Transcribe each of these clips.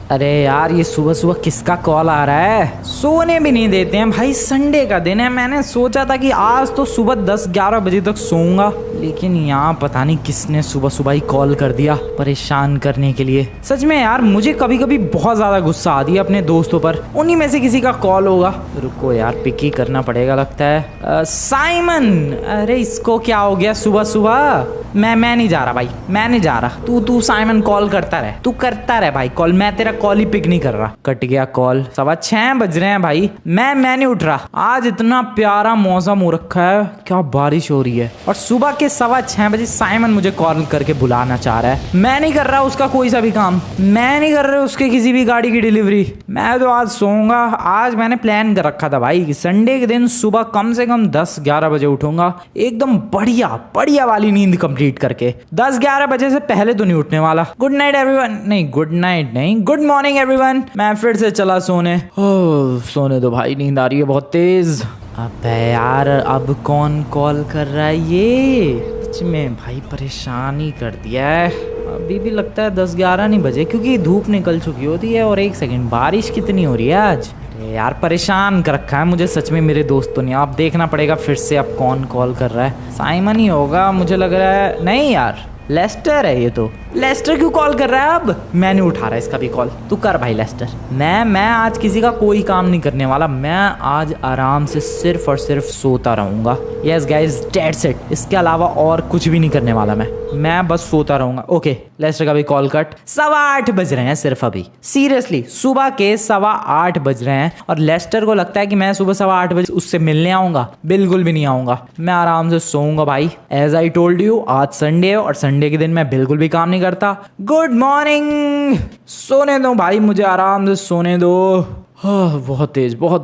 अरे यार ये सुबह सुबह किसका कॉल आ रहा है? सोने भी नहीं देते हैं भाई, संडे का दिन है। मैंने सोचा था कि आज तो सुबह 10-11 बजे तक सोऊंगा, लेकिन यहाँ पता नहीं किसने सुबह सुबह ही कॉल कर दिया परेशान करने के लिए। सच में यार मुझे कभी कभी बहुत ज्यादा गुस्सा आती है अपने दोस्तों पर, उन्हीं में से किसी का कॉल होगा। रुको यार पिक ही करना पड़ेगा लगता है। साइमन, अरे इसको क्या हो गया सुबह सुबह? मैं नहीं जा रहा भाई, मैं नहीं जा रहा। तू साइमन कॉल करता रहे, तू करता रहे भाई कॉल, मैं तेरा कॉल ही पिक नहीं कर रहा। कट गया कॉल। 6:15 बज रहे हैं भाई, मैं नहीं उठ रहा। आज इतना प्यारा मौसम हो रखा है, क्या बारिश हो रही है, और सुबह के 6:15 बजे साइमन मुझे कॉल करके बुलाना चाह रहा है। मैं नहीं कर रहा उसका कोई सा भी काम, मैं नहीं कर रहा उसके किसी भी गाड़ी की डिलीवरी। मैं तो आज सोऊंगा। आज मैंने प्लान कर रखा था भाई कि संडे के दिन सुबह कम से कम 10-11 बजे उठूंगा, एकदम बढ़िया बढ़िया वाली नींद कंप्लीट करके। 10-11 बजे से पहले तो नहीं उठने वाला। गुड नाइट एवरीवन, नहीं गुड नाइट नहीं, गुड मॉर्निंग एवरीवन। मैं फिर से चला सोने। सोने दो भाई, नींद आ रही है बहुत तेज। अबे यार अब कौन कॉल कर रहा है ये? सच में भाई परेशान ही कर दिया है। अभी भी लगता है 10-11 नहीं बजे, क्योंकि धूप निकल चुकी होती है। और एक सेकंड, बारिश कितनी हो रही है आज? अरे यार परेशान कर रखा है मुझे सच में मेरे दोस्तों ने। आप देखना पड़ेगा फिर से अब कौन कॉल कर रहा है। साइमन ही होगा मुझे लग रहा है। नहीं यार लेस्टर है ये तो। लेस्टर क्यों कॉल कर रहा है अब? मैं नहीं उठा रहा इसका भी कॉल। तू कर भाई लेस्टर। मैं आज किसी का कोई काम नहीं करने वाला। मैं आज आराम से सिर्फ और सिर्फ सोता रहूंगा। Yes guys, that's it. इसके अलावा और कुछ भी नहीं करने वाला मैं बस सोता रहूंगा। ओके लेस्टर का भी कॉल कट। 8:15 बज रहे हैं सिर्फ अभी। सीरियसली सुबह के 8:15 बज रहे हैं, और लेस्टर को लगता है कि मैं सुबह 8:15 बजे उससे मिलने आऊंगा। बिल्कुल भी नहीं आऊंगा, मैं आराम से सोऊंगा भाई। एज आई टोल्ड यू, आज संडे है और संडे के दिन मैं बिल्कुल भी काम नहीं करता। Good morning. सोने दो भाई, मुझे आराम से सोने दो। बहुत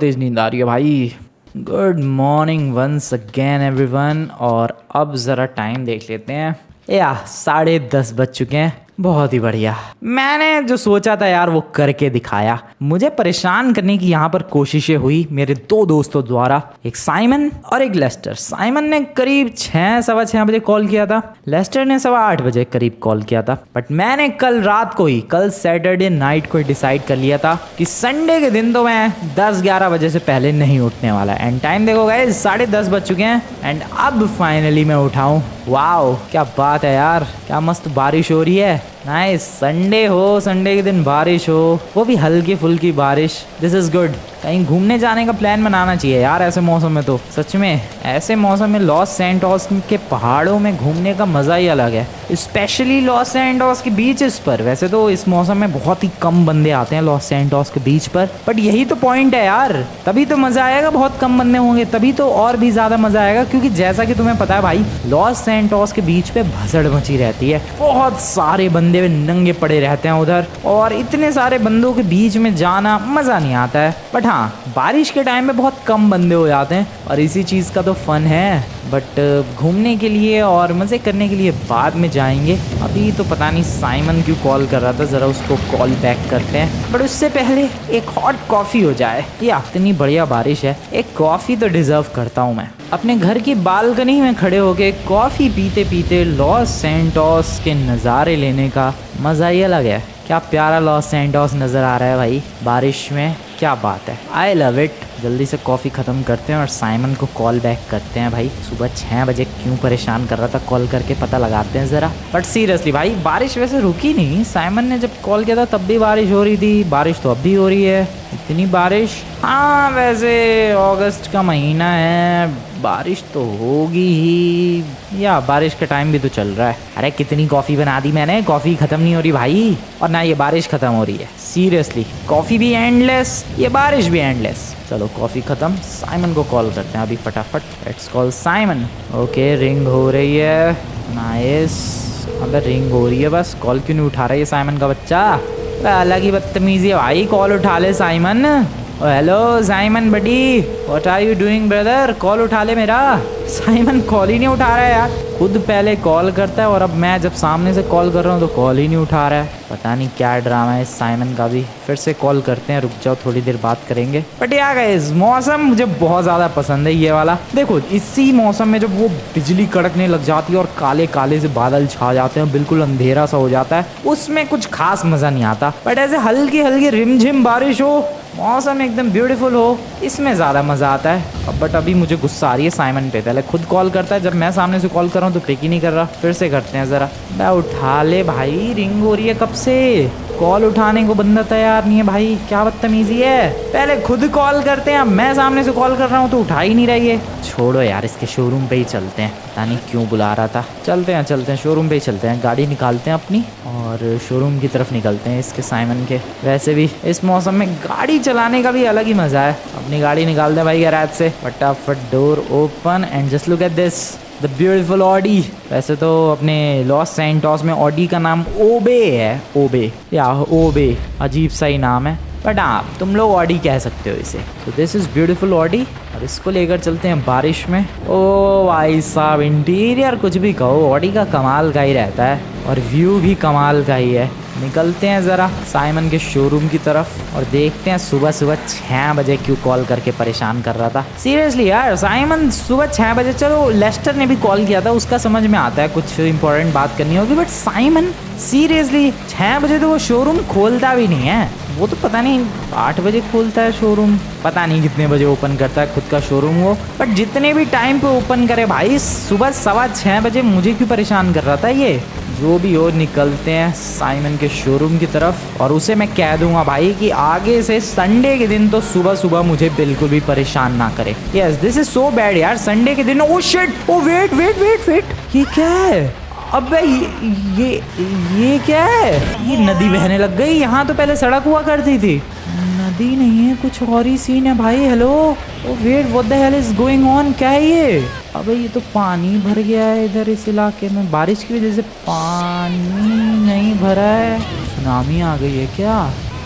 तेज नींद आ रही है भाई। Good morning once again everyone. और अब जरा टाइम देख लेते हैं। 10:30 बज चुके हैं। बहुत ही बढ़िया। मैंने जो सोचा था यार वो करके दिखाया। मुझे परेशान करने की यहाँ पर कोशिशें हुई मेरे दो दोस्तों द्वारा, एक साइमन और एक लेस्टर। साइमन ने करीब 6-6:15 बजे कॉल किया था, लेस्टर ने 8:15 बजे करीब कॉल किया था। बट मैंने कल रात को ही, कल सैटरडे नाइट को डिसाइड कर लिया था कि संडे के दिन तो मैं 10-11 बजे से पहले नहीं उठने वाला। एंड टाइम देखो गाइस, 10:30 बज चुके हैं। एंड अब फाइनली मैं उठाऊं। वाओ क्या बात है यार, क्या मस्त बारिश हो रही है। नाइस, संडे हो, संडे के दिन बारिश हो, वो भी हल्की फुल्की बारिश। This is good. कहीं घूमने जाने का प्लान बनाना चाहिए यार ऐसे मौसम में। तो सच में ऐसे मौसम में लॉस सैंटोस के पहाड़ों में घूमने का मज़ा ही अलग है, स्पेशली लॉस सैंटोस के बीचेस पर। वैसे तो इस मौसम में बहुत ही कम बंदे आते हैं लॉस सैंटोस के बीच पर, बट यही तो पॉइंट है यार, तभी तो मज़ा आएगा। बहुत कम बंदे होंगे तभी तो और भी ज़्यादा मज़ा आएगा, क्योंकि जैसा कि तुम्हें पता है भाई, लॉस सैंटोस के बीच पे भसड़ मची रहती है। बहुत सारे बंदे नंगे पड़े रहते हैं उधर, और इतने सारे बंदों के बीच में जाना मज़ा नहीं आता है। बट हाँ, बारिश के टाइम में बहुत कम बंदे हो जाते हैं, और इसी चीज़ का तो फन है। बट घूमने के लिए और मज़े करने के लिए बाद में जाएंगे। अभी तो पता नहीं साइमन क्यों कॉल कर रहा था, ज़रा उसको कॉल बैक करते हैं। बट उससे पहले एक हॉट कॉफ़ी हो जाए। ये इतनी बढ़िया बारिश है, एक कॉफ़ी तो डिज़र्व करता हूँ मैं। अपने घर की बालकनी में खड़े होके कॉफ़ी पीते पीते लॉस सैंटोस के नज़ारे लेने का मज़ा ही अलग है। क्या प्यारा लॉस सैंटोस नज़र आ रहा है भाई बारिश में, क्या बात है। I love it. जल्दी से कॉफ़ी ख़त्म करते हैं और साइमन को कॉल बैक करते हैं भाई। सुबह 6 बजे क्यों परेशान कर रहा था, कॉल करके पता लगाते हैं ज़रा। बट सीरियसली भाई, बारिश वैसे रुकी नहीं। साइमन ने जब कॉल किया था तब भी बारिश हो रही थी, बारिश तो अब भी हो रही है। इतनी बारिश, हाँ वैसे अगस्त का महीना है, बारिश तो होगी ही, या बारिश का टाइम भी तो चल रहा है। अरे कितनी कॉफ़ी बना दी मैंने, कॉफ़ी ख़त्म नहीं हो रही भाई, और ना ये बारिश ख़त्म हो रही है। सीरियसली कॉफ़ी भी एंडलेस, ये बारिश भी एंडलेस। चलो कॉफ़ी ख़त्म, साइमन को कॉल करते हैं अभी फटाफट। Let's call Simon. Okay ring हो रही है, नाइस। अगर रिंग हो रही है बस, कॉल क्यों नहीं उठा रहा है साइमन का बच्चा? अलग ही बदतमीजी है भाई, कॉल उठा ले Simon. Hello Simon buddy, what are you doing brother? Call उठा ले मेरा। साइमन कॉल ही नहीं उठा रहा है यार, खुद पहले कॉल करता है और अब मैं जब सामने से कॉल कर रहा हूँ तो कॉल ही नहीं उठा रहा है। पता नहीं क्या ड्रामा है इस साइमन का भी। फिर से कॉल करते हैं, रुक जाओ थोड़ी देर बात करेंगे। बट यार गाइस, मौसम मुझे बहुत ज़्यादा पसंद है ये वाला। देखो इसी मौसम में जब वो बिजली कड़कने लग जाती है और काले काले से बादल छा जाते हैं, बिल्कुल अंधेरा सा हो जाता है, उसमें कुछ खास मज़ा नहीं आता। बट ऐसे हल्की हल्की रिमझिम बारिश हो, मौसम एकदम ब्यूटीफुल हो, इसमें ज़्यादा मज़ा आता है। बट अभी मुझे गुस्सा आ रही है साइमन पे। पहले खुद कॉल करता है, जब मैं सामने से कॉल कर रहा हूँ तो पिक ही नहीं कर रहा। फिर से करते हैं ज़रा। मैं उठा ले भाई, रिंग हो रही है कब से, कॉल उठाने को बंदा तैयार नहीं है भाई, क्या बदतमीजी है। पहले खुद कॉल करते हैं, मैं सामने से कॉल कर रहा हूँ तो उठा ही नहीं रही है। छोड़ो यार, इसके शोरूम पे ही चलते हैं, पता नहीं क्यों बुला रहा था। चलते हैं शोरूम पे ही चलते हैं, गाड़ी निकालते हैं अपनी और शोरूम की तरफ निकलते हैं इसके साइमन के। वैसे भी इस मौसम में गाड़ी चलाने का भी अलग ही मज़ा है। अपनी गाड़ी निकालते हैं भाई गैराज से, फटाफट door open and just look at this, the beautiful Audi. वैसे तो अपने लॉस सैंटोस में ऑडी का नाम ओबे है, ओबे या ओबे, अजीब सा ही नाम है, बट हाँ तुम लोग ऑडी कह सकते हो इसे। तो दिस इज़ ब्यूटीफुल ऑडी और इसको लेकर चलते हैं बारिश में। ओ भाई साहब, इंटीरियर कुछ भी कहो, ऑडी का कमाल का ही रहता है और व्यू भी कमाल का ही है। निकलते हैं ज़रा साइमन के शोरूम की तरफ और देखते हैं सुबह सुबह 6 बजे क्यों कॉल करके परेशान कर रहा था। सीरियसली यार, साइमन सुबह 6 बजे, चलो लेस्टर ने भी कॉल किया था, उसका समझ में आता है कुछ इंपॉर्टेंट बात करनी होगी, बट साइमन सीरियसली 6 बजे तो वो शोरूम खोलता भी नहीं है। वो तो पता नहीं 8 बजे खोलता है शोरूम, पता नहीं कितने बजे ओपन करता है खुद का शोरूम वो, बट जितने भी टाइम पे ओपन करे भाई, सुबह 6:15 बजे मुझे क्यों परेशान कर रहा था ये। जो भी हो, निकलते हैं साइमन के शोरूम की तरफ और उसे मैं कह दूंगा भाई कि आगे से संडे के दिन तो सुबह सुबह मुझे बिल्कुल भी परेशान ना करे। Yes, this is so bad यार, संडे के दिन। Oh shit, oh wait wait wait wait, ये क्या है? अबे ये क्या है? ये नदी बहने लग गई। यहाँ तो पहले सड़क हुआ करती थी, नदी नहीं है, कुछ और ही सीन है भाई। Hello, oh wait, what the hell is going on? क्या है ये? अबे ये तो पानी भर गया है इधर इस इलाके में, बारिश की वजह से पानी नहीं भरा है। सुनामी आ गई है क्या?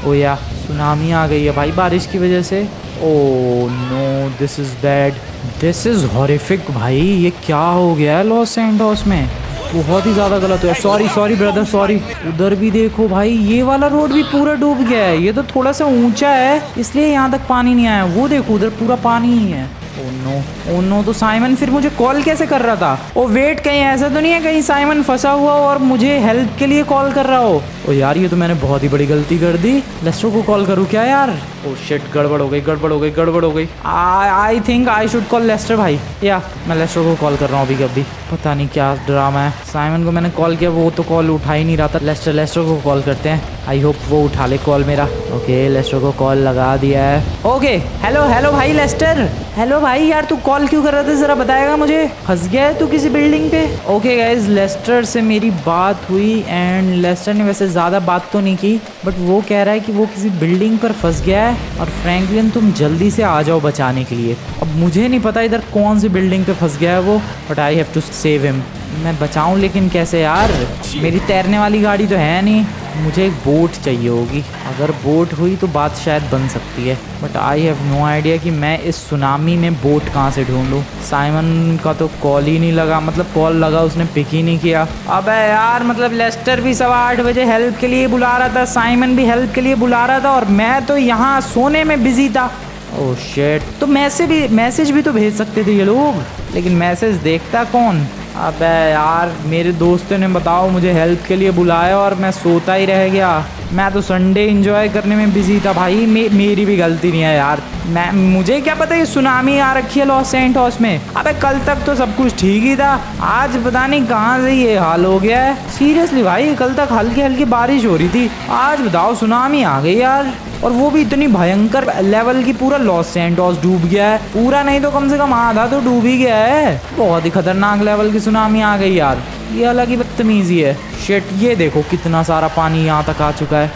ओ या सुनामी आ गई है भाई बारिश की वजह से। Oh no, this is bad, this is horrific भाई। ये क्या हो गया है लॉस सैंटोस में? बहुत ही ज़्यादा गलत हुआ। Sorry brother, sorry. उधर भी देखो भाई, ये वाला रोड भी पूरा डूब गया है। ये तो थोड़ा सा ऊंचा है इसलिए यहाँ तक पानी नहीं आया। वो देखो उधर पूरा पानी ही है। ओ नो, तो साइमन फिर मुझे कॉल कैसे कर रहा था? ओ वेट, कहीं ऐसा तो नहीं है कहीं साइमन फंसा हुआ और मुझे हेल्प के लिए कॉल कर रहा हो? ओ यार, ये तो मैंने बहुत ही बड़ी गलती कर दी। लेस्टर को कॉल करूँ क्या यार? ओ शिट, गड़बड़ हो गई। I think I should call Lester भाई। या मैं लेस्टर को कॉल कर रहा हूँ अभी। पता नहीं क्या ड्रामा है। साइमन को मैंने कॉल किया, वो तो कॉल उठा ही नहीं रहा था। लेस्टर को कॉल करते हैं, आई होप वो उठा ले कॉल मेरा। ओके, लेस्टर को कॉल लगा दिया है। ओके, हेलो भाई लेस्टर। हेलो भाई, यार तू कॉल क्यों कर रहा था, जरा बताएगा मुझे? फंस गया है तू किसी बिल्डिंग पे? ओके गाइज, लेस्टर से मेरी बात हुई एंड लेस्टर ने वैसे ज़्यादा बात तो नहीं की, बट वो कह रहा है कि वो किसी बिल्डिंग पर फंस गया है और फ्रैंकलिन तुम जल्दी से आ जाओ बचाने के लिए। अब मुझे नहीं पता इधर कौन सी बिल्डिंग पे फंस गया है वो, but I have to save him. मैं बचाऊं लेकिन कैसे यार? मेरी तैरने वाली गाड़ी तो है नहीं, मुझे एक बोट चाहिए होगी। अगर बोट हुई तो बात शायद बन सकती है, but I have no idea कि मैं इस सुनामी में बोट कहाँ से ढूंढूं। साइमन का तो कॉल ही नहीं लगा, मतलब कॉल लगा उसने पिक ही नहीं किया। अबे यार, मतलब लेस्टर भी 8:15 बजे हेल्प के लिए बुला रहा था, साइमन भी हेल्प के लिए बुला रहा था और मैं तो यहाँ सोने में बिजी था। ओह शिट, तो मैसेज भी तो भेज सकते थे ये लोग, लेकिन मैसेज देखता कौन? अबे यार, मेरे दोस्तों ने बताओ मुझे हेल्प के लिए बुलाया और मैं सोता ही रह गया। मैं तो संडे एंजॉय करने में बिजी था भाई। मेरी भी गलती नहीं है यार। मुझे क्या पता ये सुनामी आ रखी है लॉस सैंटोस में। अबे कल तक तो सब कुछ ठीक ही था, आज पता नहीं कहाँ से ये हाल हो गया है। सीरियसली भाई, कल तक हल्की हल्की बारिश हो रही थी, आज बताओ सुनामी आ गई यार, और वो भी इतनी भयंकर लेवल की। पूरा लॉस सैंटोस डूब गया है, पूरा नहीं तो कम से कम आधा तो डूब ही गया है। बहुत ही खतरनाक लेवल की सुनामी आ गई यार, ये अलग ही बदतमीजी है। शिट, ये देखो कितना सारा पानी यहाँ तक आ चुका है।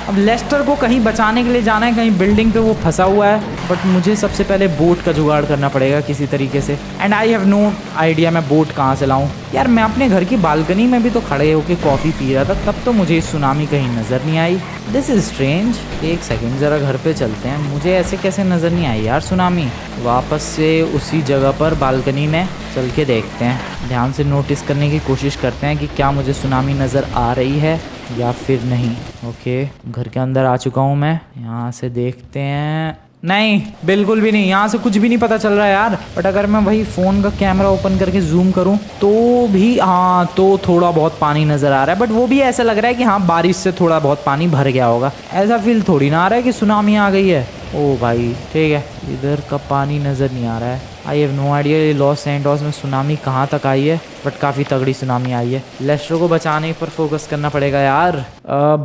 अब लेस्टर को कहीं बचाने के लिए जाना है, कहीं बिल्डिंग पे वो फंसा हुआ है। बट मुझे सबसे पहले बोट का जुगाड़ करना पड़ेगा किसी तरीके से। And I have no idea मैं बोट कहाँ से लाऊं। यार मैं अपने घर की बालकनी में भी तो खड़े होके कॉफ़ी पी रहा था, तब तो मुझे सुनामी कहीं नज़र नहीं आई। This is strange. एक सेकेंड ज़रा घर पे चलते हैं, मुझे ऐसे कैसे नज़र नहीं आई यार सुनामी। वापस से उसी जगह पर बालकनी में चल के देखते हैं, ध्यान से नोटिस करने की कोशिश करते हैं कि क्या मुझे सुनामी नज़र आ रही है या फिर नहीं। ओके, घर के अंदर आ चुका हूँ मैं। यहाँ से देखते हैं, नहीं बिल्कुल भी नहीं, यहाँ से कुछ भी नहीं पता चल रहा है यार। बट अगर मैं वही फ़ोन का कैमरा ओपन करके जूम करूँ तो भी हाँ, तो थोड़ा बहुत पानी नज़र आ रहा है। बट वो भी ऐसा लग रहा है कि हाँ बारिश से थोड़ा बहुत पानी भर गया होगा। ऐसा फील थोड़ी ना आ रहा है कि सुनामी आ गई है। ओ भाई ठीक है, इधर का पानी नज़र नहीं आ रहा है। आई हैव नो आइडिया ये लॉस सैंटोस में सुनामी कहाँ तक आई है, बट काफ़ी तगड़ी सुनामी आई है। लेस्टर को बचाने पर फोकस करना पड़ेगा यार।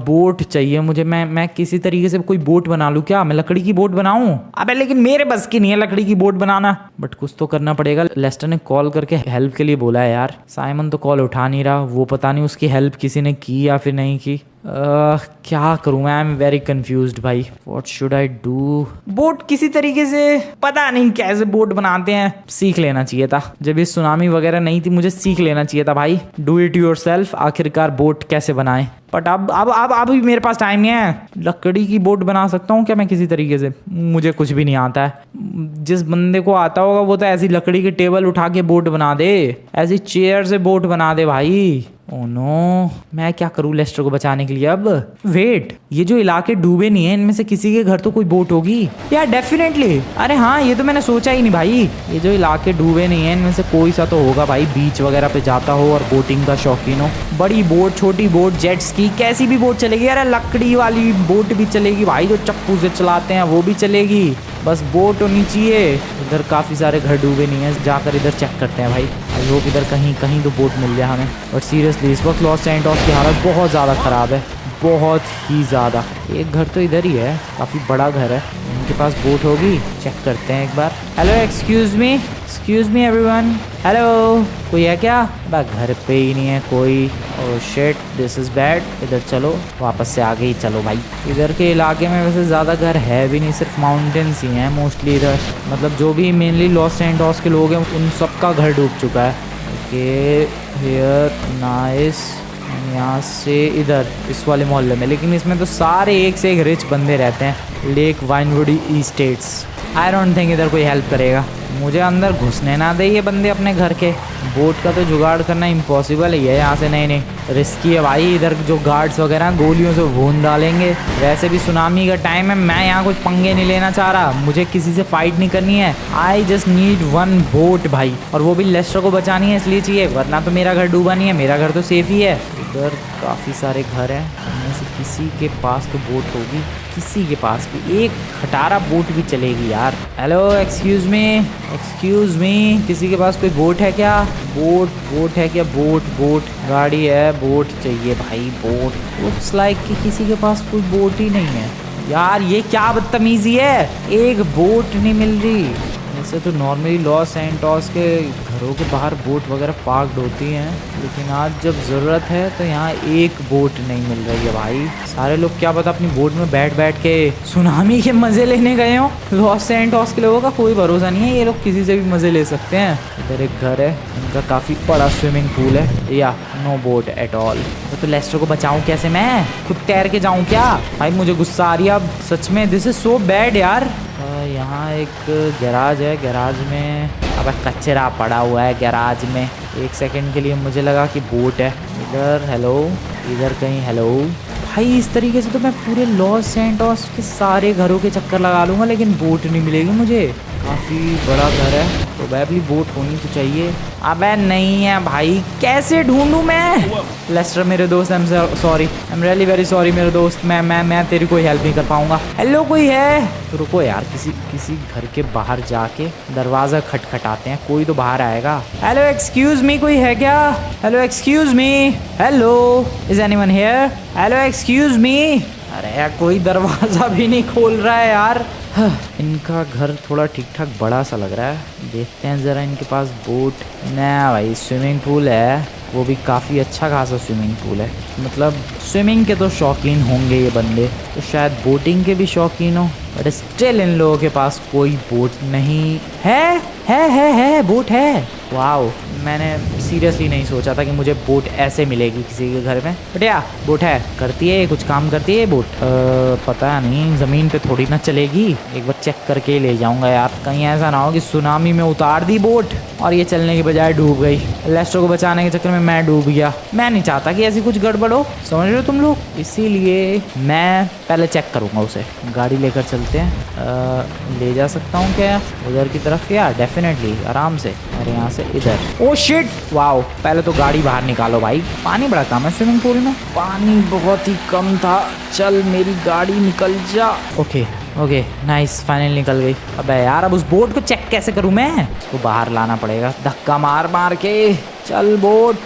बोट चाहिए मुझे। मैं किसी तरीके से कोई बोट बना लूँ क्या? मैं लकड़ी की बोट बनाऊँ? अबे लेकिन मेरे बस की नहीं है लकड़ी की बोट बनाना, बट कुछ तो करना पड़ेगा। लेस्टर ने कॉल करके हेल्प के लिए बोला है यार। साइमन तो कॉल उठा नहीं रहा, वो पता नहीं उसकी हेल्प किसी ने की या फिर नहीं की। क्या करूँ मैं? आई एम वेरी कंफ्यूज्ड भाई। What should I do? Boat किसी तरीके से पता नहीं कैसे बोट बनाते हैं, सीख लेना चाहिए था। जब ये सुनामी वगैरह नहीं थी मुझे सीख लेना चाहिए था भाई। Do it yourself. आखिरकार बोट कैसे बनाएं? बट अब भी मेरे पास टाइम नहीं है। लकड़ी की बोट बना सकता हूँ क्या मैं किसी तरीके से? मुझे कुछ भी नहीं आता है। जिस बंदे को आता होगा वो तो ऐसी लकड़ी की टेबल उठा के बोट बना दे, ऐसी चेयर से बोट बना दे भाई। ओह नो, मैं क्या करूँ लेस्टर को बचाने के लिए अब? वेट, ये जो इलाके डूबे नहीं है इनमें से किसी के घर तो कोई बोट होगी यार, डेफिनेटली। अरे हाँ, ये तो मैंने सोचा ही नहीं भाई। ये जो इलाके डूबे नहीं है इनमें से कोई सा तो होगा भाई, बीच वगैरह पे जाता हो और बोटिंग का शौकीन हो। बड़ी बोट, छोटी बोट, जेट स्की, कैसी भी बोट चलेगी यार। लकड़ी वाली बोट भी चलेगी भाई, जो चप्पू से चलाते हैं वो भी चलेगी, बस बोट होनी चाहिए। इधर काफ़ी सारे घर डूबे नहीं है, जाकर इधर चेक करते हैं भाई। आई होप इधर कहीं कहीं तो बोट मिल जाए हमें। बट सीरियसली इस वक्त लॉस सैंटोस की हालत बहुत ज़्यादा ख़राब है, बहुत ही ज़्यादा। एक घर तो इधर ही है, काफ़ी बड़ा घर है, उनके पास बोट होगी, चेक करते हैं एक बार। Hello, excuse me everyone, hello, कोई है क्या? बस घर पे ही नहीं है कोई। Oh shit, this is bad. इधर चलो, वापस से आगे ही चलो भाई। इधर के इलाके में वैसे ज़्यादा घर है भी नहीं, सिर्फ माउंटेन्स ही हैं मोस्टली इधर। मतलब जो भी मेनली लॉस सैंटोस के लोग हैं उन सबका घर डूब चुका है। Okay, here nice. यहाँ से इधर इस वाले मोहल्ले में, लेकिन इसमें तो सारे एक से एक रिच बंदे रहते हैं। Lake Winwood estates. I don't think इधर कोई हेल्प करेगा, मुझे अंदर घुसने ना दे ये बंदे अपने घर के। बोट का तो जुगाड़ करना इम्पॉसिबल ही है यहाँ से। नहीं, रिस्की है भाई। इधर जो गार्ड्स वगैरह गोलियों से भून डालेंगे। वैसे भी सुनामी का टाइम है, मैं यहाँ कुछ पंगे नहीं लेना चाह रहा, मुझे किसी से फाइट नहीं करनी है। I just need one boat भाई, और वो भी लेस्टर को बचानी है इसलिए चाहिए, वरना तो मेरा घर डूबा नहीं है, मेरा घर तो सेफ ही है। इधर काफ़ी सारे घर हैं, उनमें से किसी के पास तो बोट होगी, किसी के पास भी एक खटारा बोट भी चलेगी यार। हेलो, एक्सक्यूज़ मी, किसी के पास कोई बोट है क्या? बोट है क्या? बोट गाड़ी है, बोट चाहिए भाई, बोट। लुक्स लाइक कि किसी के पास कोई बोट ही नहीं है यार। ये क्या बदतमीजी है, एक बोट नहीं मिल रही। ऐसे तो नॉर्मली लॉस सैंटोस के घरों के बाहर बोट वगैरह पार्क्ड होती हैं, लेकिन आज जब ज़रूरत है तो यहाँ एक बोट नहीं मिल रही है भाई। सारे लोग क्या पता अपनी बोट में बैठ के सुनामी के मज़े लेने गए हों। लॉस सैंटोस के लोगों का कोई भरोसा नहीं है, ये लोग किसी से भी मज़े ले सकते हैं। इधर एक घर है, इनका काफ़ी बड़ा स्विमिंग पूल है, या नो बोट एट ऑल। तो लेस्टर को बचाऊँ कैसे? मैं खुद तैर के जाऊँ क्या? भाई मुझे गुस्सा आ रही है अब सच में, दिस इज़ सो बैड यार। यहाँ एक गैराज है, गैराज में अब कचरा पड़ा हुआ है गैराज में। एक सेकंड के लिए मुझे लगा कि बोट है इधर। हेलो, इधर कहीं हेलो भाई। इस तरीके से तो मैं पूरे लॉस सैंटोस के सारे घरों के चक्कर लगा लूँगा, लेकिन बोट नहीं मिलेगी मुझे। काफ़ी बड़ा घर है, प्रोबेबली बोट होनी तो चाहिए। अबे नहीं है भाई, कैसे ढूंढूं मैं? लेस्टर मेरे दोस्त, I am sorry, I am really very sorry मेरे दोस्त, मैं तेरी कोई हेल्प नहीं कर पाऊंगा। हेलो, कोई है? तो रुको यार, किसी घर के बाहर जाके दरवाज़ा खटखटाते हैं, कोई तो बाहर आएगा। हेलो, एक्सक्यूज़ मी, कोई है क्या? Hello, excuse me, hello, is anyone here? Hello, excuse मी। अरे कोई दरवाज़ा भी नहीं खोल रहा है यार। इनका घर थोड़ा ठीक ठाक बड़ा सा लग रहा है, देखते हैं ज़रा इनके पास बोट। ना भाई, स्विमिंग पूल है, वो भी काफ़ी अच्छा खासा स्विमिंग पूल है। मतलब स्विमिंग के तो शौकीन होंगे ये बंदे, तो शायद बोटिंग के भी शौकीन हो, बट स्टिल इन लोगों के पास कोई बोट नहीं है। है बोट है। वाओ, मैंने सीरियसली नहीं सोचा था कि मुझे बोट ऐसे मिलेगी किसी के घर में, बट या बोट है। करती है कुछ काम, करती है बोट। पता नहीं, ज़मीन पे थोड़ी ना चलेगी। एक बार चेक करके ही ले जाऊंगा यार, कहीं ऐसा ना हो कि सुनामी में उतार दी बोट और ये चलने के बजाय डूब गई। लेस्टर को बचाने के चक्कर में मैं डूब गया। मैं नहीं चाहता कि ऐसी कुछ गड़बड़ हो, समझ रहे हो तुम लोग, इसीलिए मैं पहले चेक करूंगा उसे। गाड़ी लेकर चलते हैं। ले जा सकता हूँ क्या उधर की तरफ? या डेफिनेटली आराम से। और यहाँ से इधर। Oh shit, wow. पहले तो गाड़ी बाहर निकालो भाई, पानी बड़ा कम है स्विमिंग पूल में, पानी बहुत ही कम था। चल मेरी गाड़ी निकल जा। ओके नाइस, फाइनल निकल गई। अबे यार, अब उस बोट को चेक कैसे करूँ मैं? उसको बाहर लाना पड़ेगा धक्का मार मार के। चल बोट,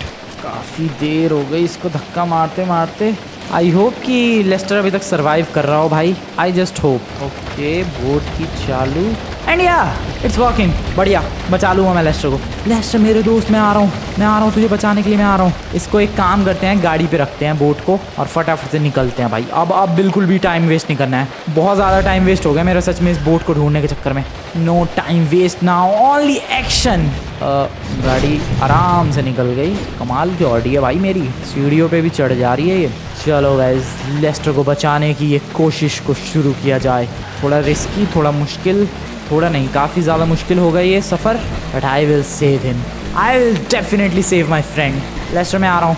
काफ़ी देर हो गई इसको धक्का मारते मारते। आई होप कि लेस्टर अभी तक सरवाइव कर रहा हो भाई, I just hope. Okay, boat की चालू एंड या इट्स वर्किंग। बढ़िया, बचा लूँगा मैं लेस्टर को। लेस्टर मेरे दोस्त, मैं आ रहा हूँ तुझे बचाने के लिए, मैं आ रहा हूँ। इसको एक काम करते हैं, गाड़ी पे रखते हैं बोट को और फटाफट से निकलते हैं भाई। अब बिल्कुल भी टाइम वेस्ट नहीं करना है, बहुत ज़्यादा टाइम वेस्ट हो गया मेरा सच में इस बोट को ढूंढने के चक्कर में। No time waste now, only action. गाड़ी आराम से निकल गई। कमाल की ऑडी है भाई मेरी, सीढ़ियों पे भी चढ़ जा रही है ये। चलो गाइस, लेस्टर को बचाने की ये कोशिश को शुरू किया जाए। थोड़ा रिस्की, थोड़ा मुश्किल, थोड़ा नहीं काफ़ी ज़्यादा मुश्किल होगा ये सफ़र, but I will save him. I will definitely save my friend. Lester मैं आ रहा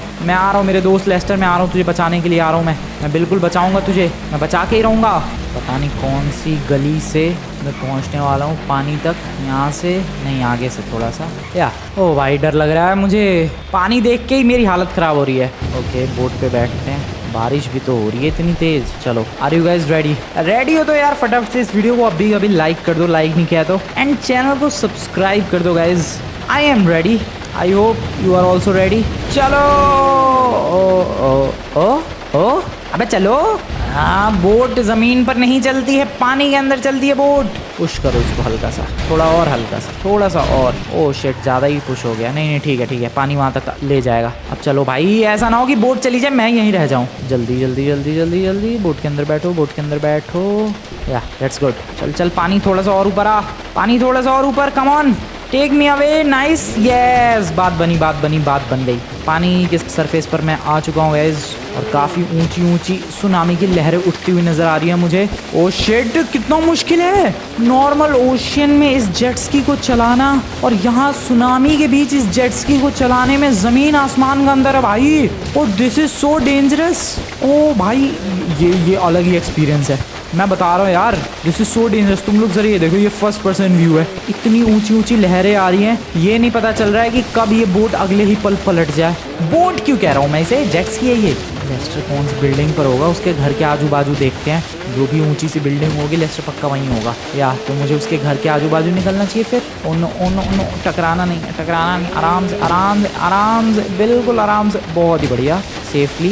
हूँ मेरे दोस्त लेस्टर, मैं आ रहा हूँ तुझे बचाने के लिए आ रहा हूँ। मैं बिल्कुल बचाऊँगा तुझे, मैं बचा के ही रहूँगा। पता नहीं कौन सी गली से मैं पहुँचने वाला हूँ पानी तक, यहाँ से नहीं, आगे से थोड़ा सा। या ओ भाई, डर लग रहा है मुझे, पानी देख के ही मेरी हालत ख़राब हो रही है। ओके, बोट पे बैठते हैं। बारिश भी तो हो रही है इतनी तेज़। चलो, आर यू गाइज रेडी हो तो यार फटाफट से इस वीडियो को अभी लाइक कर दो, लाइक नहीं किया तो, एंड चैनल को सब्सक्राइब कर दो guys. I am ready, I hope you are also ready. चलो ओ अबे चलो। हाँ, बोट ज़मीन पर नहीं चलती है, पानी के अंदर चलती है बोट। पुश करो इसको हल्का सा, थोड़ा और हल्का सा, थोड़ा सा और। ओ शिट, ज़्यादा ही पुश हो गया। नहीं ठीक है, पानी वहाँ तक ले जाएगा। अब चलो भाई, ऐसा ना हो कि बोट चली जाए मैं यहीं रह जाऊँ। जल्दी बोट के अंदर बैठो। या दैट्स गुड। चल पानी थोड़ा सा और ऊपर आ, पानी थोड़ा सा और ऊपर, come on take me away. Nice, yes, बात बन गई। पानी के सरफेस पर मैं आ चुका हूँ गाइस, और काफ़ी ऊंची सुनामी की लहरें उठती हुई नज़र आ रही है मुझे। ओ शिट, कितना मुश्किल है नॉर्मल ओशियन में इस जेट स्की को चलाना, और यहाँ सुनामी के बीच इस जेट स्की को चलाने में ज़मीन आसमान का अंदर है भाई। ओ दिस इज़ सो डेंजरस। ओ भाई, ये अलग ही एक्सपीरियंस है, मैं बता रहा हूँ यार, दिस इज सो डेंजरस। तुम लोग जरा ये देखो, ये फर्स्ट पर्सन व्यू है, इतनी ऊंची लहरें आ रही हैं, ये नहीं पता चल रहा है कि कब ये बोट अगले ही पल पलट जाए। बोट क्यों कह रहा हूँ मैं इसे, जेट स्की है ये। लेस्टर कौन सी बिल्डिंग पर होगा, उसके घर के आजू बाजू देखते हैं। जो भी ऊंची सी बिल्डिंग होगी लेस्टर पक्का वहीं होगा, या तो मुझे उसके घर के आजू बाजू निकलना चाहिए फिर। ओ नो, टकराना नहीं, आराम से, बिल्कुल आराम से, बहुत ही बढ़िया। सेफली,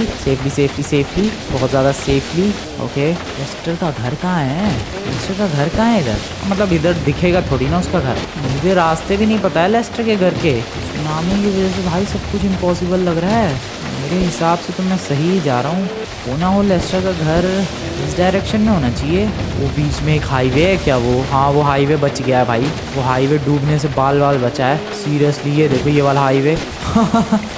बहुत ज़्यादा सेफली। ओके, लेस्टर का घर कहाँ है? इधर, मतलब इधर दिखेगा थोड़ी ना उसका घर। मुझे रास्ते भी नहीं पता है लेस्टर के घर के। सुनामी की वजह से भाई सब कुछ इम्पॉसिबल लग रहा है। मेरे हिसाब से तो मैं सही ही जा रहा हूँ। होना हो लेस्टर का घर इस डायरेक्शन में होना चाहिए। वो बीच में एक हाईवे है क्या वो? हाँ, वो हाईवे बच गया है भाई, वो हाईवे डूबने से बाल बचा है। सीरियसली, ये देखो ये वाला हाईवे।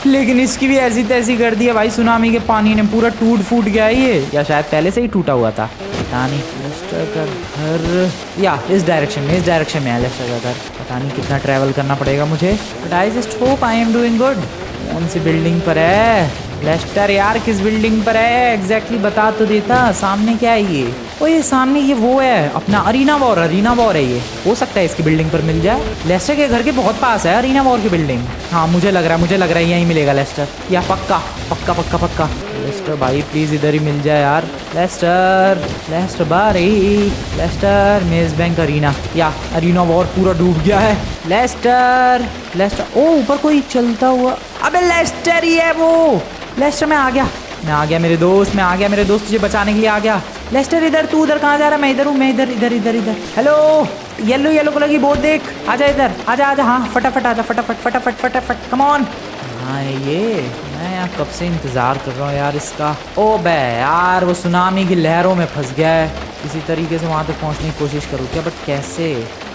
लेकिन इसकी भी ऐसी तैसी कर दी है भाई, सुनामी के पानी ने पूरा टूट फूट गया है ये, या शायद पहले से ही टूटा हुआ था, पता नहीं। लेस्टर का घर या इस डायरेक्शन में है लेस्टर का घर। पता नहीं कितना ट्रैवल करना पड़ेगा मुझे, but I just hope I am doing good. कौन सी बिल्डिंग पर है लेस्टर यार, किस बिल्डिंग पर है एग्जैक्टली बता तो देता। सामने क्या है ये? ओ ये सामने ये वो है अपना अरीना वॉर है ये। हो सकता है इसकी बिल्डिंग पर मिल जाए। लेस्टर के घर के बहुत पास है अरीना वॉर की बिल्डिंग। हाँ, मुझे लग रहा है यहीं मिलेगा लेस्टर, या पक्का। लेस्टर भाई प्लीज़ इधर ही मिल जाए यार। लेस्टर भाई, लेस्टर मेज़ बैंक अरीना, या अरीना वॉर पूरा डूब गया है। लेस्टर, ओ ऊपर कोई चलता हुआ, अबे लेस्टर ही है वो। लेस्टर मैं आ गया मेरे दोस्त, तुझे बचाने के लिए आ गया। लेस्टर इधर, तू उधर कहाँ जा रहा है? मैं इधर हूँ, इधर। हेलो, येलो कलर की बोट देख, आजा इधर, आजा। हाँ, फटाफट आजा, फटाफट, कम ऑन हाँ ये मैं यार कब से इंतज़ार कर रहा हूँ यार इसका। ओ बे यार वो सुनामी की लहरों में फंस गया है। किसी तरीके से वहाँ तक पहुँचने की कोशिश करूँ क्या, बट कैसे।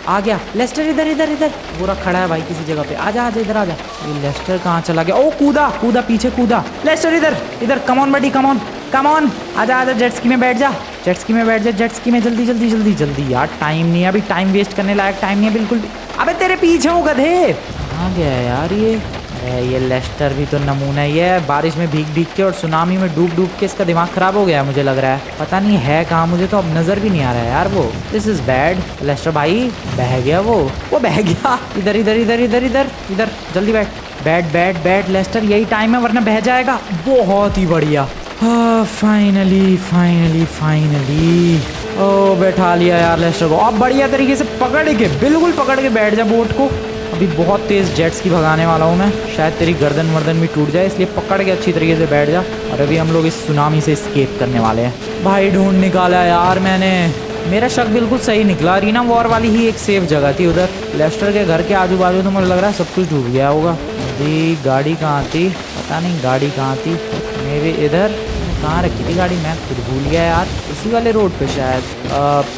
आ गया लेस्टर, इधर इधर इधर पूरा खड़ा है भाई किसी जगह पे। आजा आजा इधर आजा। ये लेस्टर कहाँ चला गया। ओ कूदा कूदा पीछे कूदा। लेस्टर इधर इधर, come on buddy, come on come on. आजा आजा जेट स्की में बैठ जा, जेट स्की में बैठ जा, जेट स्की में जल्दी जल्दी जल्दी जल्दी। यार टाइम नहीं है अभी, टाइम वेस्ट करने लायक टाइम नहीं है बिल्कुल भी। अबे तेरे पीछे हूँ गधे। कहाँ गया है यार ये। अरे ये लेस्टर भी तो नमूना ही है, बारिश में भीग भीग के और सुनामी में डूब डूब के इसका दिमाग खराब हो गया है मुझे लग रहा है। पता नहीं है कहाँ, मुझे तो अब नजर भी नहीं आ रहा है यार वो। This is bad. लेस्टर भाई बह गया वो बह गया। इधर इधर इधर इधर इधर इधर जल्दी बैठ बैठ बैठ बैठ लेस्टर, यही टाइम है वरना बह जाएगा। बहुत ही बढ़िया। हाँ फाइनली फाइनली फाइनली ओ बैठा लिया यार लेस्टर को। अब बढ़िया तरीके से पकड़ के, बिल्कुल पकड़ के बैठ जा बोट को। अभी बहुत तेज़ जेट्स की भगाने वाला हूँ मैं, शायद तेरी गर्दन वर्दन भी टूट जाए, इसलिए पकड़ के अच्छी तरीके से बैठ जा। और अभी हम लोग इस सुनामी से एस्केप करने वाले हैं। भाई ढूंढ निकाला यार मैंने, मेरा शक बिल्कुल सही निकला। रीना वॉर वाली ही एक सेफ जगह थी उधर। लेस्टर के घर के आजू बाजू तो मुझे लग रहा है सब कुछ डूब गया होगा। अभी गाड़ी कहाँ थी, पता नहीं गाड़ी कहाँ थी। मेरे इधर कहाँ रखी थी गाड़ी, मैं खुद भूल गया यार। इसी वाले रोड पे शायद।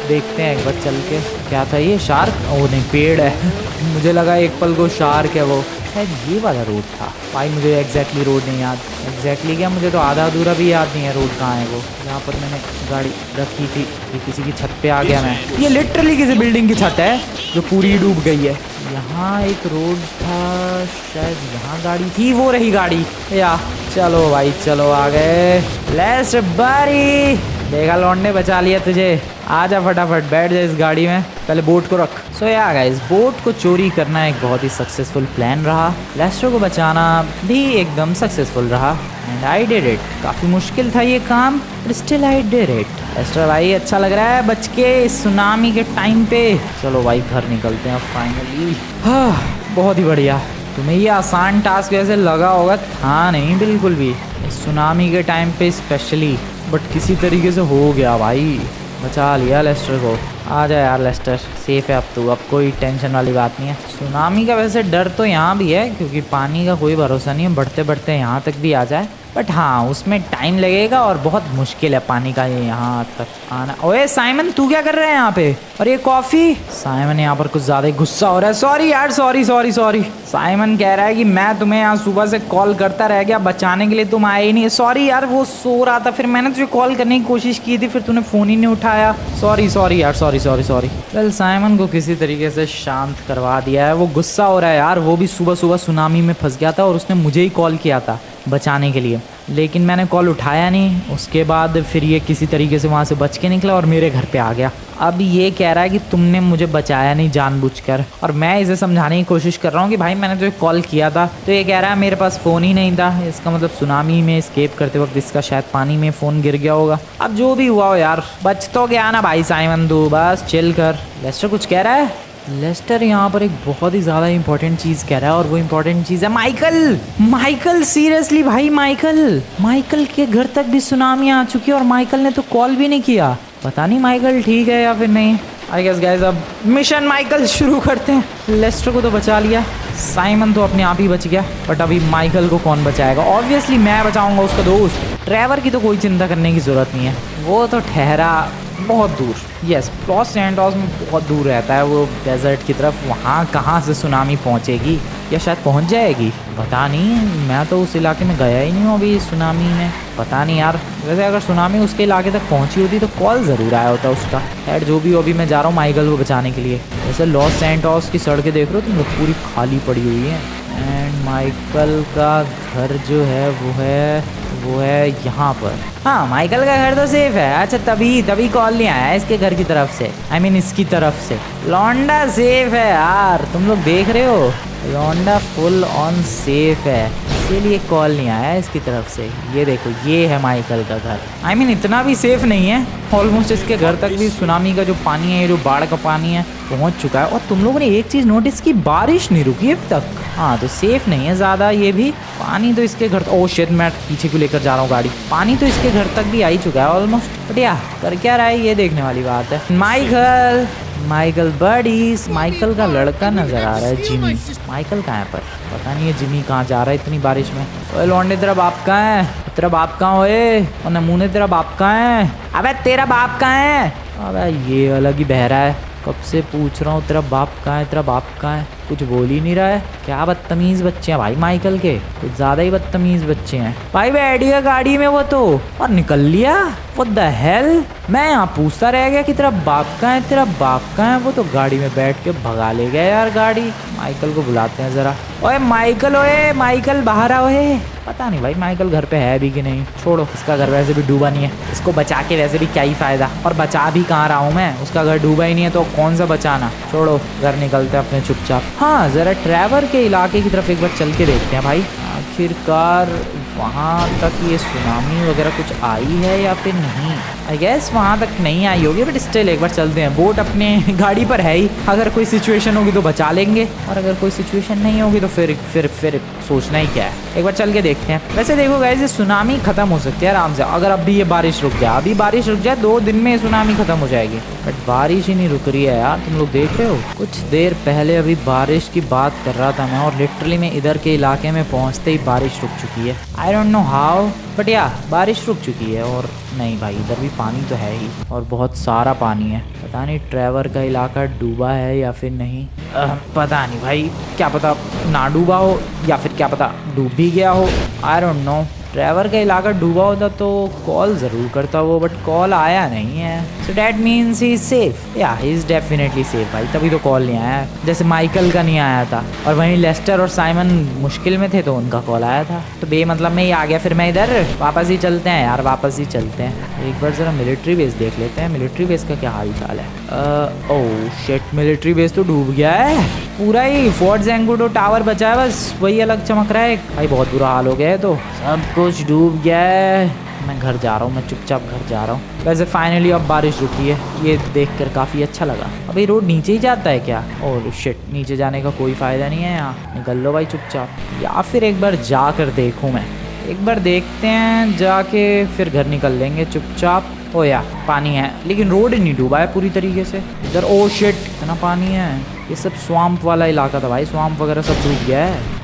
देखते हैं एक बार चल के। क्या था ये, शार्क? ओ नहीं पेड़ है। मुझे लगा एक पल को शार्क है वो, शायद ये वाला रोड था। भाई मुझे एग्जैक्टली रोड नहीं याद। एग्जैक्टली क्या, मुझे तो आधा अधूरा भी याद नहीं है रोड कहाँ है वो। यहाँ पर मैंने गाड़ी रखी थी। ये किसी की छत पे आ गया मैं। ये लिटरली किसी बिल्डिंग की छत है जो पूरी डूब गई है। यहाँ एक रोड था शायद, यहाँ गाड़ी थी, वो रही गाड़ी या। चलो भाई चलो आ गए। लेट्स बारी देखा लौंडे, बचा लिया तुझे। आजा फटाफट बैठ जा इस गाड़ी में, पहले बोट को रख। सो या गाइस, बोट को चोरी करना एक बहुत ही सक्सेसफुल प्लान रहा। लेस्टर को बचाना भी एकदम सक्सेसफुल रहा एंड आई डिड इट। काफ़ी मुश्किल था ये काम, but still I did it. Lester भाई अच्छा लग रहा है बच के इस सुनामी के टाइम पे। चलो भाई घर निकलते हैं फाइनली। हाँ बहुत ही बढ़िया। तुम्हें ये आसान टास्क वैसे लगा होगा, था नहीं बिल्कुल भी इस सुनामी के टाइम पे स्पेशली, बट किसी तरीके से हो गया भाई, बचा लिया लेस्टर को। आ जा यार लेस्टर, सेफ है अब तू, अब कोई टेंशन वाली बात नहीं है। सुनामी का वैसे डर तो यहाँ भी है क्योंकि पानी का कोई भरोसा नहीं है, बढ़ते बढ़ते यहाँ तक भी आ जाए, बट हाँ उसमें टाइम लगेगा और बहुत मुश्किल है पानी का ये यहाँ तक आना। ओए साइमन तू क्या कर रहा है यहाँ पे? और ये कॉफ़ी? साइमन यहाँ पर कुछ ज़्यादा ही गुस्सा हो रहा है। सॉरी यार, सॉरी सॉरी सॉरी। साइमन कह रहा है कि मैं तुम्हें यहाँ सुबह से कॉल करता रह गया, बचाने के लिए तुम आए ही नहीं। सॉरी यार वो सो रहा था, फिर मैंने तुझे कॉल करने की कोशिश की थी, फिर तूने फ़ोन ही नहीं उठाया। सॉरी सॉरी यार, sorry sorry sorry. Well Simon को किसी तरीके से शांत करवा दिया है। वो गुस्सा हो रहा है यार, वो भी सुबह सुबह सुनामी में फंस गया था और उसने मुझे ही कॉल किया था बचाने के लिए, लेकिन मैंने कॉल उठाया नहीं। उसके बाद फिर ये किसी तरीके से वहाँ से बच के निकला और मेरे घर पे आ गया। अब ये कह रहा है कि तुमने मुझे बचाया नहीं जानबूझकर, और मैं इसे समझाने की कोशिश कर रहा हूँ कि भाई मैंने तुझे कॉल किया था। तो ये कह रहा है मेरे पास फ़ोन ही नहीं था। इसका मतलब सुनामी में एस्केप करते वक्त इसका शायद पानी में फ़ोन गिर गया होगा। अब जो भी हुआ हो यार, बच तो गया ना भाई साइमन, तू बस चिल कर। लेस्टर कुछ कह रहा है। लेस्टर यहाँ पर एक बहुत ही ज़्यादा इंपॉर्टेंट चीज़ कह रहा है और वो इंपॉर्टेंट चीज़ है माइकल। माइकल सीरियसली भाई, माइकल के घर तक भी सुनामी आ चुकी है और माइकल ने तो कॉल भी नहीं किया। पता नहीं माइकल ठीक है या फिर नहीं। आई गेस गाइस अब मिशन माइकल शुरू करते हैं। लेस्टर को तो बचा लिया, साइमन तो अपने आप ही बच गया, बट अभी माइकल को कौन बचाएगा? ऑब्वियसली मैं बचाऊंगा उसका दोस्त। ट्रेवर की तो कोई चिंता करने की ज़रूरत नहीं है, वो तो ठहरा बहुत दूर। यस, लॉस सैंटोस में बहुत दूर रहता है वो डेजर्ट की तरफ। वहाँ कहाँ से सुनामी पहुँचेगी या शायद पहुँच जाएगी, पता नहीं। मैं तो उस इलाके में गया ही नहीं हूँ अभी सुनामी में, पता नहीं यार। वैसे अगर सुनामी उसके इलाके तक पहुँची होती तो कॉल ज़रूर आया होता उसका। खैर जो भी हो, अभी मैं जा रहा हूँ माइकल को बचाने के लिए। वैसे लॉस सैंटोस की सड़कें देख रहे हो तुम लोग, पूरी खाली पड़ी हुई है। एंड माइकल का घर जो है वो है यहाँ पर। हाँ माइकल का घर तो सेफ है। अच्छा तभी कॉल नहीं आया इसके घर की तरफ से, आई मीन इसकी तरफ से। लौंडा सेफ है यार, तुम लोग देख रहे हो, लौंडा फुल ऑन सेफ है, इसीलिए कॉल नहीं आया इसकी तरफ से। ये देखो ये है माइकल का घर। आई मीन इतना भी सेफ नहीं है, ऑलमोस्ट इसके घर तक भी सुनामी का जो पानी है, जो बाढ़ का पानी है, पहुंच चुका है। और तुम लोगों ने एक चीज़ नोटिस की, बारिश नहीं रुकी अब तक। हाँ तो सेफ नहीं है ज़्यादा ये भी। पानी तो इसके घर, ओह शिट मैं पीछे क्यों लेकर जा रहा हूँ गाड़ी। पानी तो इसके घर तक भी आ ही चुका है ऑलमोस्ट। बट या कर क्या रहा है ये देखने वाली बात है। माइकल बडीज, माइकल का लड़का नजर आ रहा है जिमी। माइकल कहाँ है पर पता नहीं ये जिमी कहाँ जा रहा है इतनी बारिश में। ओए लौंडे तेरा बाप कहाँ है? तेरा बाप कहाँ? ओए और नमूने तेरा बाप कहाँ है? अबे तेरा बाप कहाँ है? अबे ये अलग ही बह रहा है, कब से पूछ रहा हूँ तेरा बाप कहाँ है, तेरा बाप कहाँ है, कुछ बोल ही नहीं रहा है। क्या बदतमीज बच्चे हैं भाई माइकल के, कुछ ज्यादा ही बदतमीज बच्चे हैं भाई। बैठ गया गाड़ी में वो तो और निकल लिया। व्हाट द हेल, मैं यहाँ पूछता रह गया कि तेरा बाप कहाँ है, तेरा बाप कहाँ है, वो तो गाड़ी में बैठ के भगा ले गया यार गाड़ी। माइकल को बुलाते हैं जरा। ओए माइकल, ओए माइकल बाहर आओ। पता नहीं भाई माइकल घर पे है भी कि नहीं, छोड़ो, इसका घर वैसे भी डूबा नहीं है, इसको बचा के वैसे भी क्या ही फायदा, और बचा भी कहाँ रहा हूँ मैं, उसका घर डूबा ही नहीं है तो कौन सा बचाना। छोड़ो, घर निकलते हैं अपने चुपचाप। हाँ जरा ट्रेवर के इलाके की तरफ एक बार चल के देखते हैं भाई, आखिरकार वहाँ तक ये सुनामी वगैरह कुछ आई है या फिर नहीं। आई गेस वहाँ तक नहीं आई होगी, बट स्टिल एक बार चलते हैं। बोट अपने गाड़ी पर है ही, अगर कोई सिचुएशन होगी तो बचा लेंगे, और अगर कोई सिचुएशन नहीं होगी तो फिर सोचना ही क्या है। एक बार चल के देखते हैं। वैसे देखो गाइस, ये सुनामी खत्म हो सकती है आराम से, अगर अभी ये बारिश रुक जाए। अभी बारिश रुक जाए 2 दिन में ये सुनामी खत्म हो जाएगी, बट बारिश ही नहीं रुक रही है यार। तुम लोग देख रहे हो, कुछ देर पहले अभी बारिश की बात कर रहा था मैं, और लिटरली मैं इधर के इलाके में पहुँचते ही बारिश रुक चुकी है। I don't know how, but या बारिश रुक चुकी है। और नहीं भाई, इधर भी पानी तो है ही, और बहुत सारा पानी है। पता नहीं ट्रेवर का इलाका डूबा है या फिर नहीं, पता नहीं भाई, क्या पता ना डूबा हो या फिर क्या पता डूब भी गया हो। I don't know. ट्रेवर का इलाका डूबा होता तो कॉल ज़रूर करता वो, बट कॉल आया नहीं है, so that means he is safe. या ही इज़ डेफिनेटली सेफ भाई, तभी तो कॉल नहीं आया। जैसे माइकल का नहीं आया था, और वहीं लेस्टर और साइमन मुश्किल में थे तो उनका कॉल आया था, तो बेमतलब में ही आ गया। फिर मैं इधर वापस ही चलते हैं यार, वापस ही चलते हैं। एक बार ज़रा मिलिट्री बेस देख लेते हैं, मिलिट्री बेस का क्या हाल चाल है। ओह शिट, मिलिट्री बेस तो डूब गया है पूरा ही। फोर्ट ज़ैंगुडो टावर बचा है बस, वही अलग चमक रहा है भाई। बहुत बुरा हाल हो गया है, तो सब कुछ डूब गया है। मैं घर जा रहा हूँ, मैं चुपचाप घर जा रहा हूँ। वैसे फाइनली अब बारिश रुकी है, ये देखकर काफ़ी अच्छा लगा। अभी रोड नीचे ही जाता है क्या? ओह शिट, नीचे जाने का कोई फ़ायदा नहीं है यहाँ, निकल लो भाई चुपचाप। या फिर एक बार जा कर देखूँ मैं, एक बार देखते हैं जाके, फिर घर निकल लेंगे चुपचाप। ओ या पानी है, लेकिन रोड नहीं डूबा है पूरी तरीके से इधर। ओ शिट, इतना पानी है। ये सब स्वाम्प वाला इलाका था भाई, स्वाम्प वगैरह सब डूब गया है।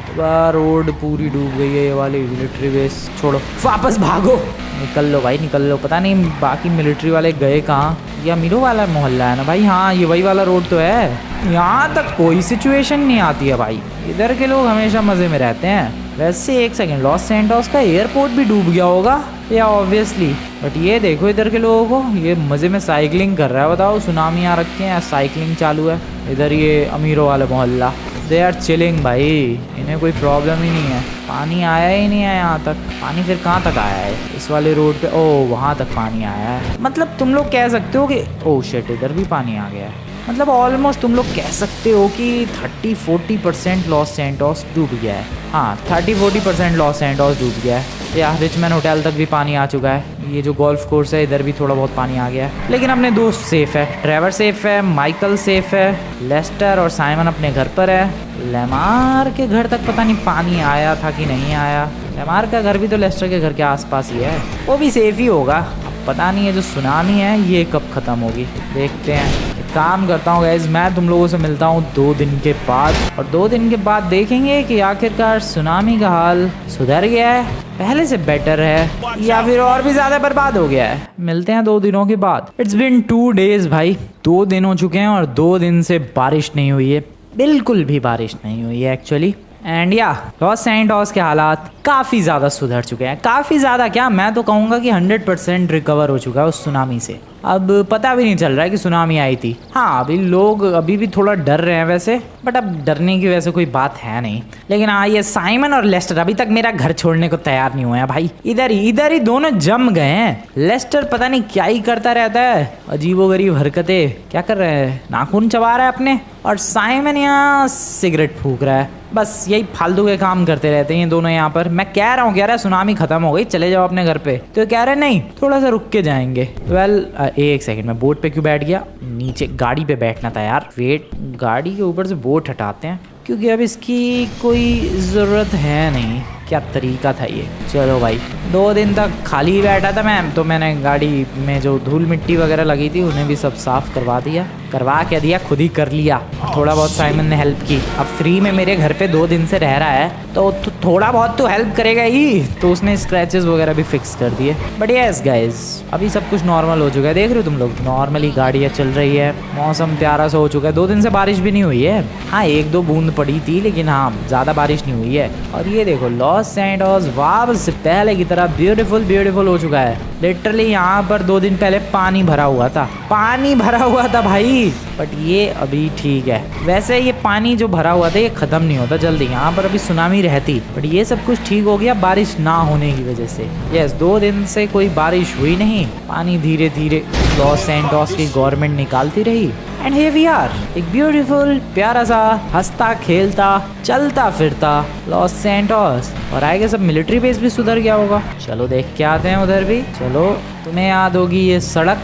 रोड पूरी डूब गई है। ये वाली मिलिट्री बेस छोड़ो, वापस भागो, निकल लो भाई निकल लो। पता नहीं बाकी मिलिट्री वाले गए कहाँ। ये अमीरों वाला मोहल्ला है ना भाई, हाँ ये वही वाला रोड तो है। यहाँ तक कोई सिचुएशन नहीं आती है भाई, इधर के लोग हमेशा मज़े में रहते हैं। वैसे एक सेकंड, लॉस सैंटोस का एयरपोर्ट भी डूब गया होगा या ऑब्वियसली, बट ये देखो इधर के लोगों को, ये मज़े में साइकिलिंग कर रहा है। बताओ, सुनामी आ रखी है, साइकिलिंग चालू है इधर। ये अमीरों वाला मोहल्ला, दे आर चिलिंग भाई, इन्हें कोई प्रॉब्लम ही नहीं है। पानी आया ही नहीं है यहाँ तक। पानी फिर कहाँ तक आया है? इस वाले रोड पे, ओह वहाँ तक पानी आया है। मतलब तुम लोग कह सकते हो कि ओह शिट, इधर भी पानी आ गया है। मतलब ऑलमोस्ट तुम लोग कह सकते हो कि 30-40% लॉस सैंटोस डूब गया है। हाँ 30-40% लॉस सैंटोस डूब गया है। या रिचमैन होटल तक भी पानी आ चुका है। ये जो गोल्फ कोर्स है इधर भी थोड़ा बहुत पानी आ गया है, लेकिन अपने दोस्त सेफ है। ट्रेवर सेफ है, माइकल सेफ है, लेस्टर और साइमन अपने घर पर है। लेमार के घर तक पता नहीं पानी आया था कि नहीं आया। लेमार का घर भी तो लेस्टर के घर के आसपास ही है, वो भी सेफ ही होगा। पता नहीं है जो सुनामी है ये कब ख़त्म होगी, देखते हैं। काम करता हूँ गाइस, मैं तुम लोगों से मिलता हूँ 2 दिन के बाद, और 2 दिन के बाद देखेंगे कि आखिरकार सुनामी का हाल सुधर गया है, पहले से बेटर है, या फिर और भी ज़्यादा बर्बाद हो गया है। मिलते हैं 2 दिनों के बाद। इट्स बिन 2 डेज भाई, 2 दिन हो चुके हैं और 2 दिन से बारिश नहीं हुई है, बिल्कुल भी बारिश नहीं हुई है एक्चुअली। एंड या लॉस सैंटोस के हालात काफ़ी ज़्यादा सुधर चुके हैं। काफ़ी ज़्यादा क्या, मैं तो कहूँगा कि 100% रिकवर हो चुका है उस सुनामी से। अब पता भी नहीं चल रहा है कि सुनामी आई थी। हाँ अभी लोग अभी भी थोड़ा डर रहे हैं वैसे, बट अब डरने की वैसे कोई बात है नहीं। लेकिन हाँ ये साइमन और लेस्टर अभी तक मेरा घर छोड़ने को तैयार नहीं हुए हैं भाई। इधर ही दोनों जम गए हैं। लेस्टर पता नहीं क्या ही करता रहता है, अजीबोगरीब हरकतें क्या कर रहे हैं, नाखून चबा रहा है अपने, और साइमन यहाँ सिगरेट फूक रहा है। बस यही फालतू के काम करते रहते हैं ये दोनों यहाँ पर। मैं कह रहा हूँ, कह रहा है सुनामी खत्म हो गई, चले जाओ अपने घर पे, तो कह रहे नहीं थोड़ा सा रुक के जाएंगे। वेल एक सेकंड, मैं बोट पे क्यों बैठ गया? नीचे गाड़ी पे बैठना था यार। वेट, गाड़ी के ऊपर से बोट हटाते हैं क्योंकि अब इसकी कोई ज़रूरत है नहीं। क्या तरीका था ये। चलो भाई 2 दिन तक खाली ही बैठा था मैं, तो मैंने गाड़ी में जो धूल मिट्टी वगैरह लगी थी उन्हें भी सब साफ करवा दिया। करवा क्या दिया, खुद ही कर लिया। थोड़ा बहुत साइमन ने हेल्प की। अब फ्री में मेरे घर पे 2 दिन से रह रहा है तो थोड़ा बहुत तो हेल्प करेगा ही, तो उसने स्क्रैचेस वगैरह भी फिक्स कर दिए। बट यस गाइस, अभी सब कुछ नॉर्मल हो चुका है। देख रहे हो तुम लोग, नॉर्मली गाड़ियाँ चल रही है, मौसम प्यारा सा हो चुका है। 2 दिन से बारिश भी नहीं हुई है। हाँ 1-2 बूंद पड़ी थी, लेकिन हाँ ज़्यादा बारिश नहीं हुई है। और ये देखो लॉस सैंटोस वापस से पहले की तरह ब्यूटीफुल हो चुका है। लिटरली यहाँ पर 2 दिन पहले पानी भरा हुआ था, भाई। बट ये अभी ठीक है। वैसे ये पानी जो भरा हुआ था ये ख़त्म नहीं होता जल्दी, यहाँ पर अभी सुनामी रहती। बट ये सब कुछ ठीक हो गया बारिश ना होने की वजह से। यस 2 दिन से कोई बारिश हुई नहीं, पानी धीरे धीरे लॉस सैंटोस की गवर्नमेंट निकालती रही। एंड हियर वी आर, एक ब्यूटीफुल प्यारा सा हंसता खेलता चलता फिरता लॉस सैंटोस। और आगे सब मिलिट्री बेस भी सुधर गया होगा। चलो देख के आते हैं उधर भी। चलो तुम्हें याद होगी ये सड़क,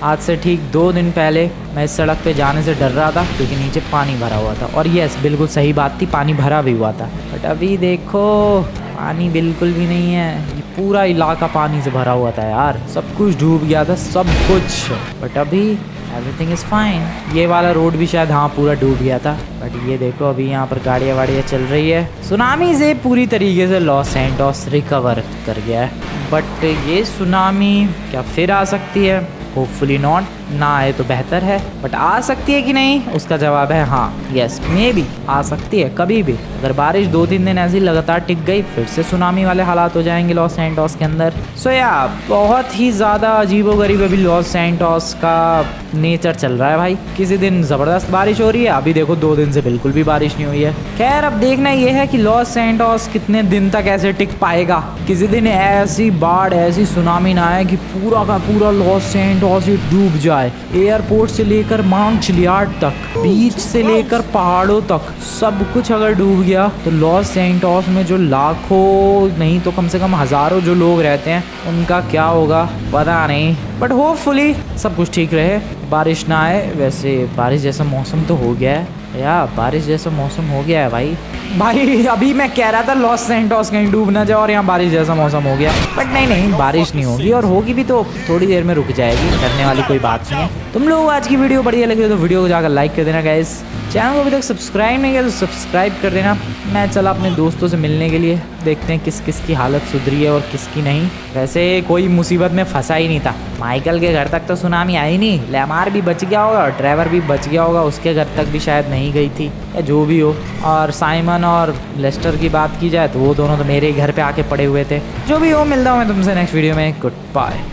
आज से ठीक 2 दिन पहले मैं इस सड़क पे जाने से डर रहा था क्योंकि नीचे पानी भरा हुआ था। और यस बिल्कुल सही बात थी, पानी भरा भी हुआ था। बट अभी देखो पानी बिल्कुल भी नहीं है, ये पूरा इलाका पानी से भरा हुआ था यार, सब कुछ डूब गया था सब कुछ। बट अभी एवरीथिंग इज़ फाइन। ये वाला रोड भी शायद हाँ पूरा डूब गया था। बट ये देखो अभी यहाँ पर गाड़ियाँ वाड़ियाँ चल रही है। सुनामी से पूरी तरीके से लॉस सैंटोस रिकवर कर गया है। बट ये सुनामी क्या फिर आ सकती है? होपफुली नॉट, ना आए तो बेहतर है। बट आ सकती है कि नहीं, उसका जवाब है हाँ, यस मे बी आ सकती है कभी भी। अगर बारिश 2-3 दिन ऐसी लगातार टिक गई फिर से सुनामी वाले हालात हो जाएंगे लॉस सैंटोस के अंदर। सो या बहुत ही ज़्यादा अजीबोगरीब अभी लॉस सैंटोस का नेचर चल रहा है भाई। किसी दिन ज़बरदस्त बारिश हो रही है, अभी देखो 2 दिन से बिल्कुल भी बारिश नहीं हुई है। खैर अब देखना ये है कि लॉस सैंटोस कितने दिन तक ऐसे टिक पाएगा। किसी दिन ऐसी बाढ़ ऐसी सुनामी ना आए कि पूरा का पूरा लॉस सैंटोस ही डूब जाए। एयरपोर्ट से लेकर माउंटलियार्ड तक, बीच से लेकर पहाड़ों तक सब कुछ अगर डूब गया तो लॉस सैंटोस में जो लाखों नहीं तो कम से कम हजारों जो लोग रहते हैं उनका क्या होगा पता नहीं। बट होपफुली सब कुछ ठीक रहे, बारिश ना आए। वैसे बारिश जैसा मौसम तो हो गया है यार, बारिश जैसा मौसम हो गया है भाई। अभी मैं कह रहा था लॉस सैंटोस कहीं डूब ना जाए और यहाँ बारिश जैसा मौसम हो गया। बट नहीं बारिश नहीं होगी, और होगी भी तो थोड़ी देर में रुक जाएगी, करने वाली कोई बात नहीं है। तुम लोग आज की वीडियो बढ़िया लगी तो वीडियो को जाकर लाइक कर देना गाइस। चैनल को अभी तक सब्सक्राइब नहीं किया तो सब्सक्राइब कर देना। मैं चला अपने दोस्तों से मिलने के लिए, देखते हैं किस किस की हालत सुधरी है और किसकी नहीं। वैसे कोई मुसीबत में फंसा ही नहीं था। माइकल के घर तक तो सुनामी आई नहीं, लेमार भी बच गया होगा और ड्राइवर भी बच गया होगा, उसके घर तक भी शायद नहीं गई थी या जो भी हो। और साइमन और लेस्टर की बात की जाए तो वो दोनों तो मेरे ही घर पे आके पड़े हुए थे। जो भी हो, मिलता हूँ मैं तुमसे नेक्स्ट वीडियो में। Good bye.